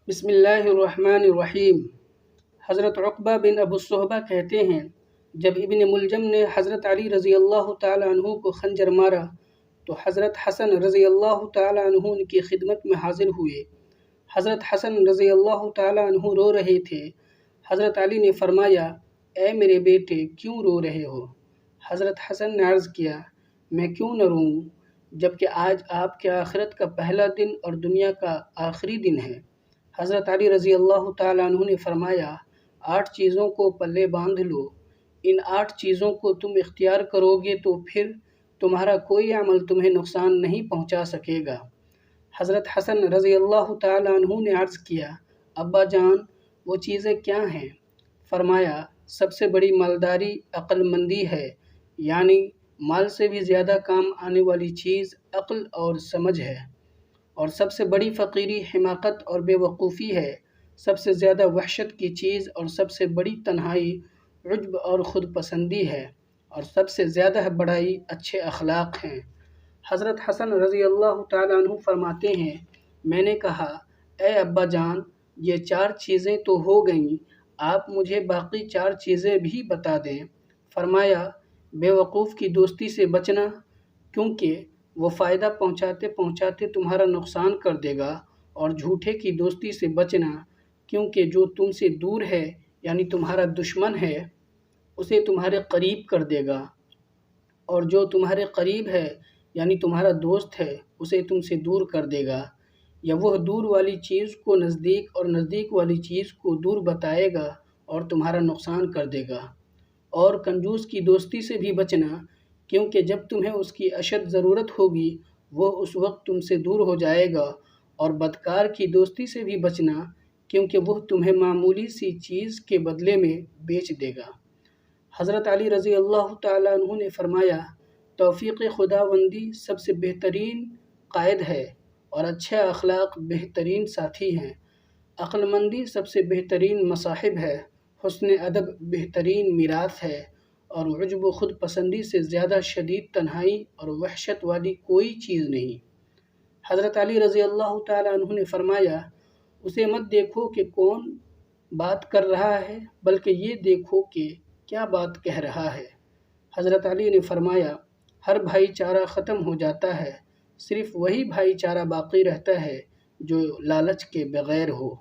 بسم اللہ الرحمن الرحیم۔ حضرت عقبہ بن ابو صہبہ کہتے ہیں، جب ابن ملجم نے حضرت علی رضی اللہ تعالی عنہ کو خنجر مارا تو حضرت حسن رضی اللہ تعالی عنہ ان کی خدمت میں حاضر ہوئے۔ حضرت حسن رضی اللہ تعالی عنہ رو رہے تھے۔ حضرت علی نے فرمایا، اے میرے بیٹے کیوں رو رہے ہو؟ حضرت حسن نے عرض کیا، میں کیوں نہ روں جبکہ آج آپ کے آخرت کا پہلا دن اور دنیا کا آخری دن ہے۔ حضرت علی رضی اللہ تعالیٰ عنہ نے فرمایا، 8 چیزوں کو پلے باندھ لو، ان 8 چیزوں کو تم اختیار کرو گے تو پھر تمہارا کوئی عمل تمہیں نقصان نہیں پہنچا سکے گا۔ حضرت حسن رضی اللہ تعالیٰ عنہ نے عرض کیا، ابا جان وہ چیزیں کیا ہیں؟ فرمایا، سب سے بڑی مالداری عقل مندی ہے، یعنی مال سے بھی زیادہ کام آنے والی چیز عقل اور سمجھ ہے، اور سب سے بڑی فقیری حماقت اور بے وقوفی ہے، سب سے زیادہ وحشت کی چیز اور سب سے بڑی تنہائی عجب اور خود پسندی ہے، اور سب سے زیادہ بڑائی اچھے اخلاق ہیں۔ حضرت حسن رضی اللہ تعالیٰ عنہ فرماتے ہیں، میں نے کہا، اے ابا جان یہ 4 چیزیں تو ہو گئیں، آپ مجھے باقی 4 چیزیں بھی بتا دیں۔ فرمایا، بے وقوف کی دوستی سے بچنا، کیونکہ وہ فائدہ پہنچاتے پہنچاتے تمہارا نقصان کر دے گا، اور جھوٹے کی دوستی سے بچنا، کیونکہ جو تم سے دور ہے یعنی تمہارا دشمن ہے اسے تمہارے قریب کر دے گا، اور جو تمہارے قریب ہے یعنی تمہارا دوست ہے اسے تم سے دور کر دے گا، یا وہ دور والی چیز کو نزدیک اور نزدیک والی چیز کو دور بتائے گا اور تمہارا نقصان کر دے گا۔ اور کنجوس کی دوستی سے بھی بچنا، کیونکہ جب تمہیں اس کی اشد ضرورت ہوگی وہ اس وقت تم سے دور ہو جائے گا۔ اور بدکار کی دوستی سے بھی بچنا، کیونکہ وہ تمہیں معمولی سی چیز کے بدلے میں بیچ دے گا۔ حضرت علی رضی اللہ تعالیٰ عنہ نے فرمایا، توفیق خداوندی سب سے بہترین قائد ہے، اور اچھے اخلاق بہترین ساتھی ہیں۔ عقل مندی سب سے بہترین مصاحب ہے، حسن ادب بہترین میراث ہے، اور عجب و خود پسندی سے زیادہ شدید تنہائی اور وحشت والی کوئی چیز نہیں۔ حضرت علی رضی اللہ تعالیٰ عنہ نے فرمایا، اسے مت دیکھو کہ کون بات کر رہا ہے، بلکہ یہ دیکھو کہ کیا بات کہہ رہا ہے۔ حضرت علی نے فرمایا، ہر بھائی چارہ ختم ہو جاتا ہے، صرف وہی بھائی چارہ باقی رہتا ہے جو لالچ کے بغیر ہو۔